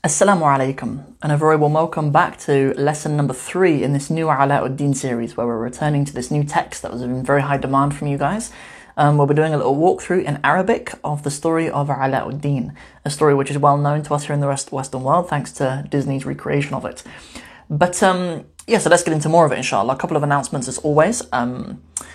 Assalamu alaikum, and a very warm welcome back to lesson number 3 in this new Alauddin series, where we're returning to this new text that was in very high demand from you guys. We'll be doing a little walkthrough in Arabic of the story of Alauddin, a story which is well known to us here in the Western world thanks to Disney's recreation of it. But so let's get into more of it, inshallah. A couple of announcements as always.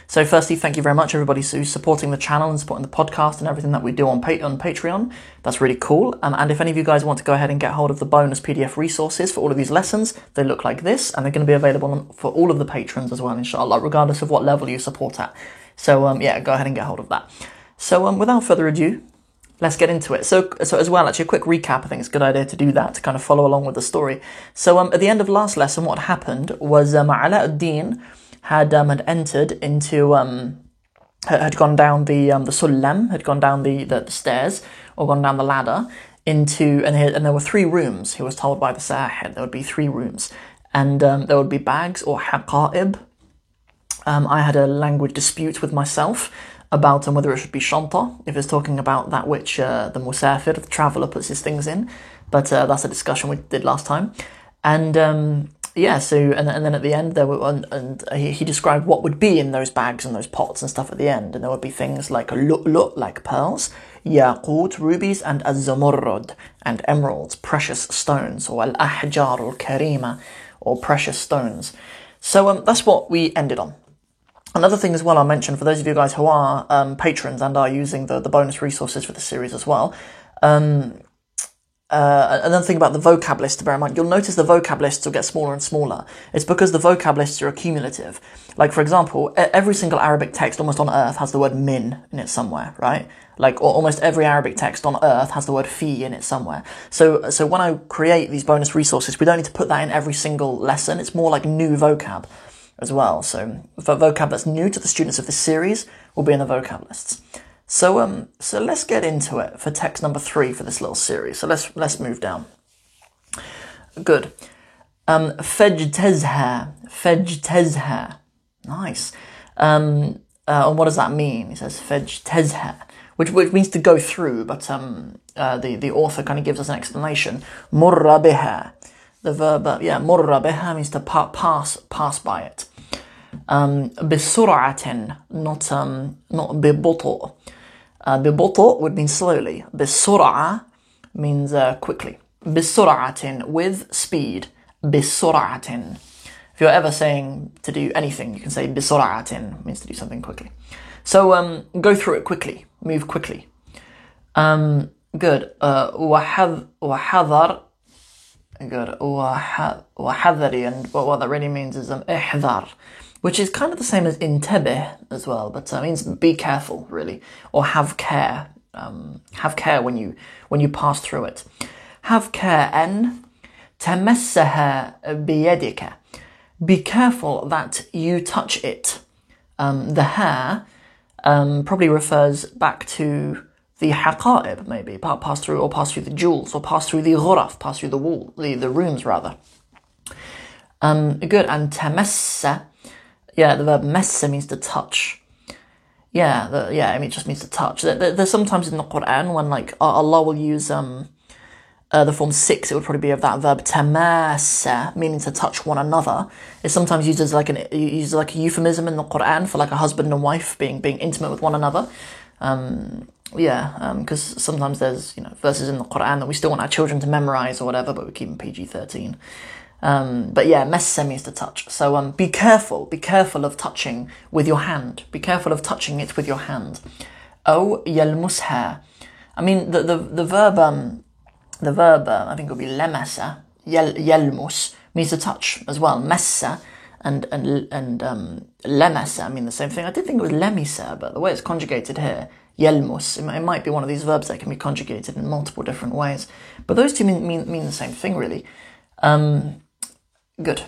So firstly, thank you very much everybody who's supporting the channel and supporting the podcast and everything that we do on Patreon. That's really cool. And if any of you guys want to go ahead and get hold of the bonus PDF resources for all of these lessons, they look like this, and they're going to be available for all of the patrons as well, inshallah, regardless of what level you support at. So go ahead and get hold of that. So without further ado, let's get into it. So as well, actually, a quick recap. I think it's a good idea to do that to kind of follow along with the story. So at the end of last lesson, what happened was Alauddin had entered into had gone down the sullam, had gone down the stairs, or gone down the ladder into, and there were 3 rooms. He was told by the Sahir there would be 3 rooms, and there would be bags or haqa'ib. I had a language dispute with myself about whether it should be shanta, if it's talking about that which the musafir, the traveller, puts his things in. But that's a discussion we did last time. And and then at the end there were, he described what would be in those bags and those pots and stuff at the end. And there would be things like lu'lu', like pearls, yaqut, rubies, and az-zamurrud, and emeralds, precious stones, or al-ahjar al-karima, or precious stones. So that's what we ended on. Another thing as well I'll mention, for those of you guys who are patrons and are using the bonus resources for the series as well, another thing about the vocab list to bear in mind, you'll notice the vocab lists will get smaller and smaller. It's because the vocab lists are accumulative. Like, for example, every single Arabic text almost on earth has the word min in it somewhere, right? Like, almost every Arabic text on earth has the word fi in it somewhere. So when I create these bonus resources, we don't need to put that in every single lesson. It's more like new vocab as well. So for vocab that's new to the students of this series will be in the vocab lists. So let's get into it for text number 3 for this little series. So let's move down. Good. Fajtazha. Nice. And what does that mean? He says fajtazha, which means to go through, but the author kind of gives us an explanation. Murra biha. The verb, murra biha means to pass by it. Bisur'atin, not bibutu'. Bibutu' would mean slowly. Bisur'a means quickly. Bisur'atin, with speed. Bisur'atin. If you're ever saying to do anything, you can say bisur'atin, means to do something quickly. So go through it quickly, move quickly. Good. Wahadhar. Good. Wahadhari, and what that really means is ihdhar, which is kind of the same as intabih as well, but means be careful, really, or have care. Have care when you pass through it. Have care an tamassaha biyadika. Be careful that you touch it. The hair probably refers back to the haqa'ib, maybe, pass through the jewels, or pass through the ghuraf, pass through the wall, the rooms rather. Good. And tamassa, the verb massa means to touch. It just means to touch. There's sometimes in the Quran when Allah will use the form 6, it would probably be of that verb tamassa, meaning to touch one another. It's sometimes used as like a euphemism in the Quran for like a husband and wife being intimate with one another. Because sometimes there's verses in the Quran that we still want our children to memorize or whatever, but we keep them PG-13. Massa means to touch. So be careful of touching with your hand. Be careful of touching it with your hand. Oh, yalmusha. I mean the verb I think it would be lamasa. Yalmus means to touch as well. Massa and lamasa mean the same thing. I did think it was lamisa, but the way it's conjugated here, yelmus, it might be one of these verbs that can be conjugated in multiple different ways. But those two mean the same thing, really. Good.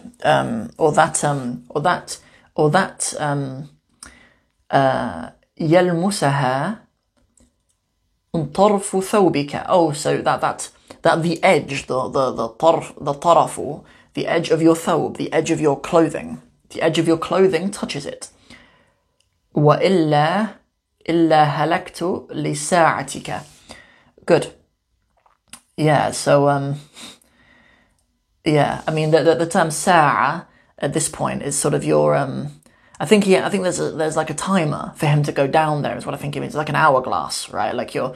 Yelmusaha طرف ثوبك. Oh, so that the edge, the tarafu, the edge of your thawb, the edge of your clothing. The edge of your clothing touches it. وإلا هلكت لساعتك. Good. yeah, so yeah, I mean the term sa'a at this point is sort of your I think there's like a timer for him to go down there is what I think it means. It's like an hourglass, right? Like your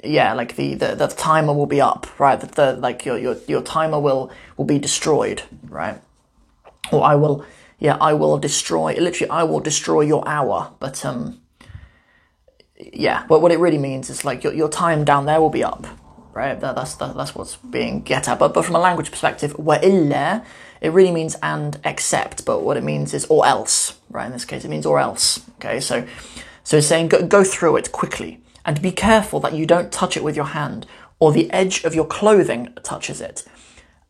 yeah, like the timer will be up, right? The like your timer will be destroyed, right? Or I will destroy, literally I will destroy your hour, but yeah, but what it really means is like your time down there will be up, right? That's what's being get at. But from a language perspective, وَإِلَّا, it really means and except, but what it means is or else, right? In this case, it means or else. Okay, so it's saying go through it quickly and be careful that you don't touch it with your hand or the edge of your clothing touches it,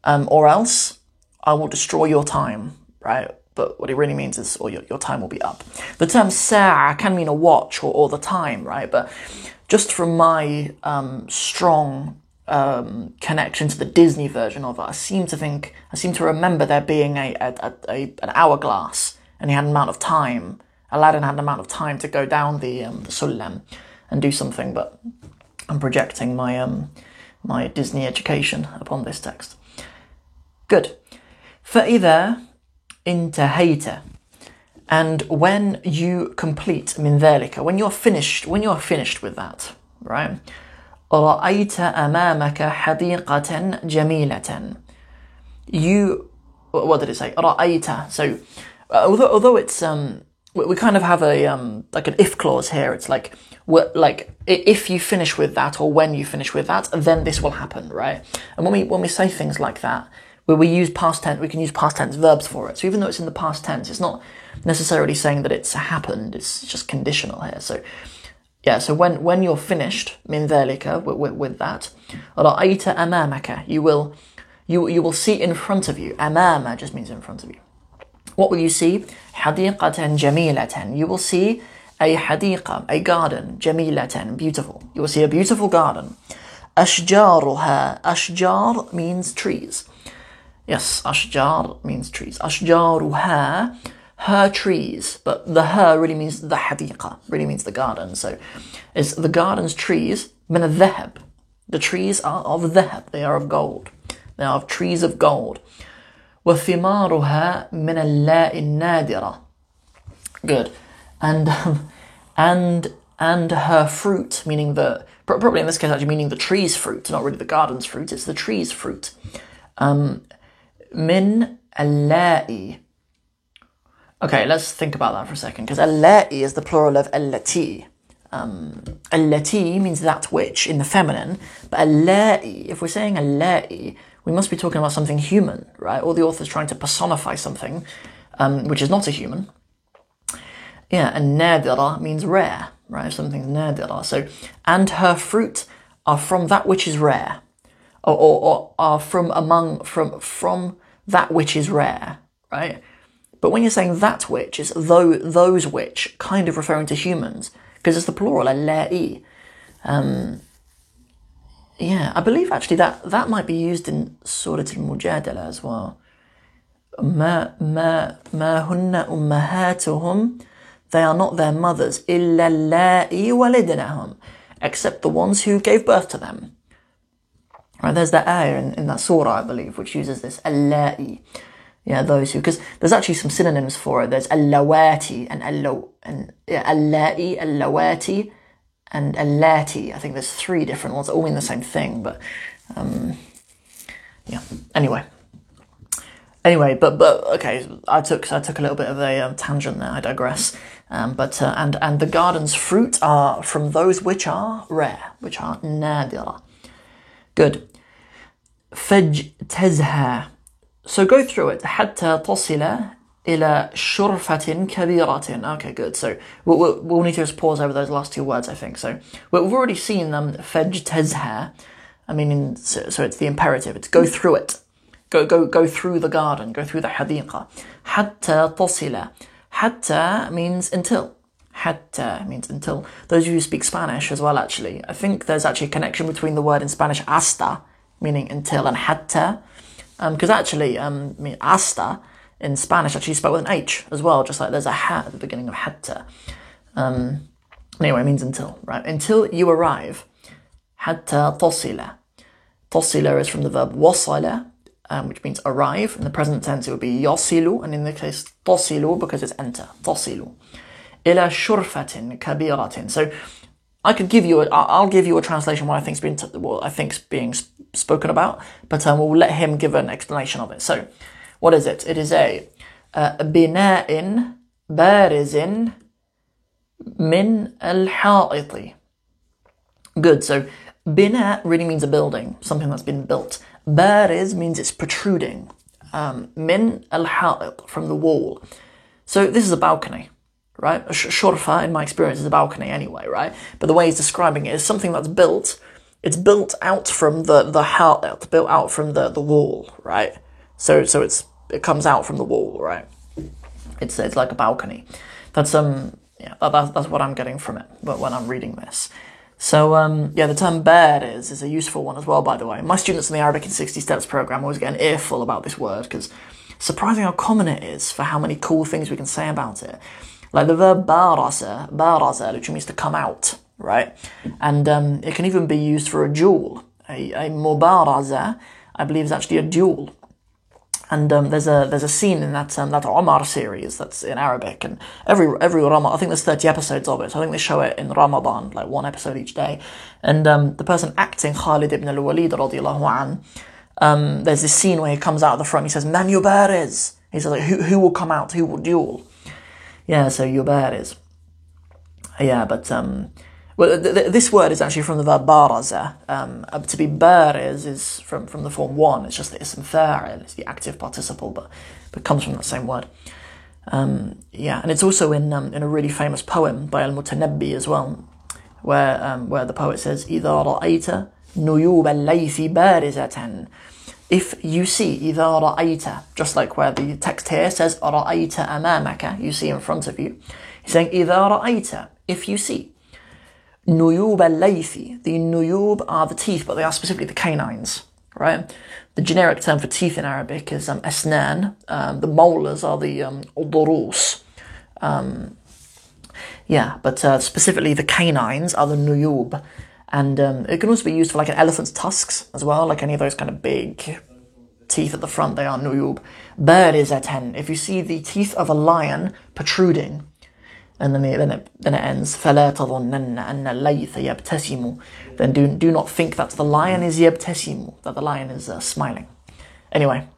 or else I will destroy your time, right? But what it really means is, or your time will be up. The term sa'a can mean a watch or the time, right? But just from my strong connection to the Disney version of it, I seem to remember there being an hourglass, and he had an amount of time. Aladdin had an amount of time to go down the Sullam and do something. But I'm projecting my my Disney education upon this text. Good. فإذا انتهيت, and when you complete من ذلك, when you're finished with that, right? رأيت أمامك حديقة جميلة. You, what did it say? رأيت. So although it's we kind of have a like an if clause here. It's like if you finish with that or when you finish with that, then this will happen, right? And when we say things like that, where we use past tense, we can use past tense verbs for it. So even though it's in the past tense, it's not necessarily saying that it's happened. It's just conditional here. So yeah, so when you're finished, min dhalika, with that, رأيت أمامك, you will see in front of you. أمام just means in front of you. What will you see? حديقة جميلة. You will see a حديقة, a garden, جميلة, beautiful. You will see a beautiful garden. أشجارها. أشجار means trees. Yes, أشجار means trees. أشجارها, her trees, but the her really means the حديقة, really means the garden. So it's the garden's trees من الذهب. The trees are of ذهب, they are of gold. They are of trees of gold. وثمارها من اللاء النادرة. Good. And her fruit, meaning the, probably in this case actually meaning the tree's fruit, not really the garden's fruit, it's the tree's fruit. Min al-la'i. Okay, let's think about that for a second, because al-la'i is the plural of al-lati. Al-lati means that which in the feminine, but al-la'i, if we're saying al-la'i, we must be talking about something human, right? Or the author's trying to personify something which is not a human. Yeah, and nadira means rare, right? Something's nadira. So, and her fruit are from that which is rare, or are from that which is rare, right? But when you're saying that which, it's those which, kind of referring to humans, because it's the plural, al-la'i. Yeah, I believe actually that might be used in Surah Al-Mujadala as well. ما هن أمهاتهم, they are not their mothers, إلا اللائي ولدنهم, except the ones who gave birth to them. Right, there's that ayah in that surah, I believe, which uses this al-la'i. Yeah, those who, because there's actually some synonyms for it. There's al-lawati and al-la'i, al-lawati, and allati. I think there's 3 different ones that all mean the same thing, but yeah. Anyway, but okay, I took a little bit of a tangent there. I digress. But and the garden's fruit are from those which are rare, which are nadira. Good. فاجتزها. So go through it. حتى تصل إلى شرفة كبيرة. Okay, good. So we'll need to just pause over those last 2 words, I think. So we've already seen them. فاجتزها. I mean, so it's the imperative. It's go through it. Go through the garden. Go through the حديقة. حتى تصل. حتى means until. حتى means until. Those of you who speak Spanish as well, actually, I think there's actually a connection between the word in Spanish hasta, meaning until, and حتى. Because actually, hasta in Spanish actually spelled with an H as well, just like there's a ha at the beginning of hatta. Anyway, it means until, right? Until you arrive. حتى تصل. تصل is from the verb وصل, which means arrive. In the present tense, it would be يصل, and in the case تصل because it's enter. تصل إلى شرفة كبيرة. So I could give you I'll give you a translation what I think's being spoken about, but we'll let him give an explanation of it. So, what is it? It is a بناء بارز من الحائط. Good. So, bina really means a building, something that's been built. Bariz means it's protruding. Min al-ha'it, from the wall. So this is a balcony, right? Shurfa, in my experience, is a balcony anyway, right? But the way he's describing it is something that's built. It's built out from the ha'it, built out from the wall, right? So it comes out from the wall, right? It's like a balcony. That's that's what I'm getting from it. But when I'm reading this. So, the term bariz is a useful one as well, by the way. My students in the Arabic in 60 Steps program always get an earful about this word, because it's surprising how common it is for how many cool things we can say about it. Like the verb baraza, which means to come out, right? And it can even be used for a duel. A mubaraza, I believe, is actually a duel. And there's a scene in that Omar series that's in Arabic, and every Ramadan, I think there's 30 episodes of it. So I think they show it in Ramadan, like one episode each day. And the person acting Khalid ibn al-Walid radiyallahu an, there's this scene where he comes out of the front. He says, "Man yubariz." He says, like, who will come out? Who will duel? Yeah, so yubariz. Yeah, but well, this word is actually from the verb baraza. To be bariz is from the form one. It's just the ism fa'il, it's the active participle, but comes from that same word. And it's also in a really famous poem by Al-Mutanabbi as well, where the poet says, إِذَا رَأَيْتَ نُيُوبَ اللَّيْثِ بَارِزَةً. If you see, إِذَا رَأَيْتَ, just like where the text here says, رَأَيْتَ أَمَامَكَ, you see in front of you. He's saying, إِذَا رَأَيْتَ, if you see. Nuyub al-laythi. The nuyub are the teeth, but they are specifically the canines, right? The generic term for teeth in Arabic is asnan. The molars are the udurus. But specifically the canines are the nuyub. And it can also be used for like an elephant's tusks as well, like any of those kind of big teeth at the front, they are nuyub. Barizatan. If you see the teeth of a lion protruding, and then it ends, فَلَا تَظُنَّنَّ أَنَّ اللَّيْثَ يَبْتَسِمُ. Then do not think that the lion is يَبْتَسِمُ, that the lion is smiling. Anyway,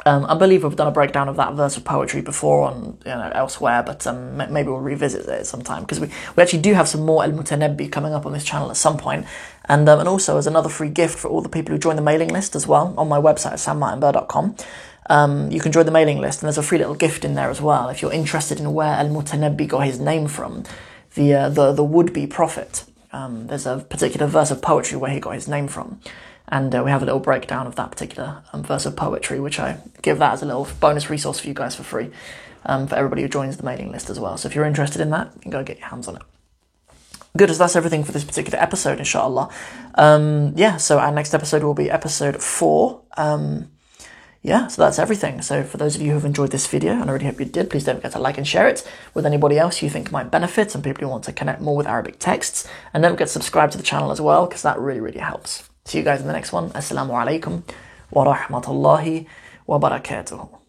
I believe we've done a breakdown of that verse of poetry before on elsewhere, but maybe we'll revisit it sometime, because we actually do have some more Al-Mutanabbi coming up on this channel at some point. And also as another free gift for all the people who join the mailing list as well, on my website at sammartinburr.com. You can join the mailing list, and there's a free little gift in there as well if you're interested in where Al-Mutanabbi got his name from, the would-be prophet. There's a particular verse of poetry where he got his name from, and we have a little breakdown of that particular verse of poetry, which I give that as a little bonus resource for you guys for free, for everybody who joins the mailing list as well. So if you're interested in that, you can go get your hands on it. Good, as that's everything for this particular episode, inshallah. So our next episode will be episode 4. So that's everything. So for those of you who have enjoyed this video, and I really hope you did, please don't forget to like and share it with anybody else you think might benefit, and people who want to connect more with Arabic texts. And don't forget to subscribe to the channel as well, because that really, really helps. See you guys in the next one. Assalamu alaikum wa rahmatullahi wa barakatuh.